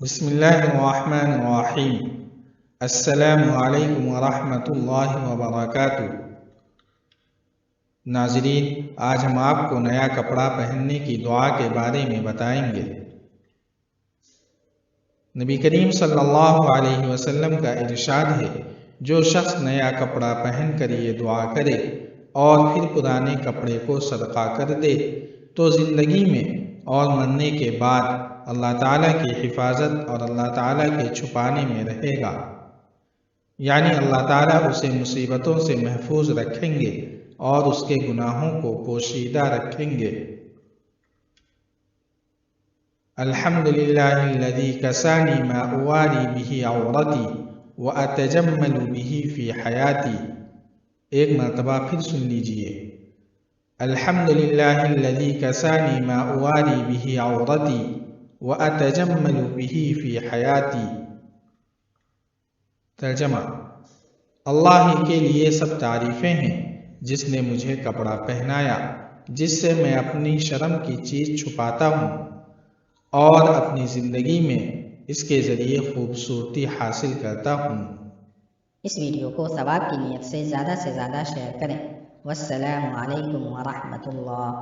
بسم اللہ الرحمن الرحیم۔ السلام علیکم ورحمۃ اللہ وبرکاتہ۔ ناظرین، آج ہم آپ کو نیا کپڑا پہننے کی دعا کے بارے میں بتائیں گے۔ نبی کریم صلی اللہ علیہ وسلم کا ارشاد ہے، جو شخص نیا کپڑا پہن کر یہ دعا کرے اور پھر پرانے کپڑے کو صدقہ کر دے تو زندگی میں اور مرنے کے بعد اللہ تعالیٰ کی حفاظت اور اللہ تعالیٰ کے چھپانے میں رہے گا، یعنی اللہ تعالیٰ اسے مصیبتوں سے محفوظ رکھیں گے اور اس کے گناہوں کو پوشیدہ رکھیں گے۔ الحمدللہ الذی کسانی ما اواری بہ عورتی واتجمل بہ فی حیاتی۔ ایک مرتبہ پھر سن لیجئے۔ الحمدللہ الذی کسانی ما اواری بہ عورتی واتجمل بہ فی حیاتی۔ ترجمہ: اللہ ہی کے لیے سب تعریفیں ہیں جس نے مجھے کپڑا پہنایا جس سے میں اپنی شرم کی چیز چھپاتا ہوں اور اپنی زندگی میں اس کے ذریعے خوبصورتی حاصل کرتا ہوں۔ اس ویڈیو کو ثواب کی نیت سے زیادہ شیئر کریں۔ والسلام علیکم ورحمۃ اللہ۔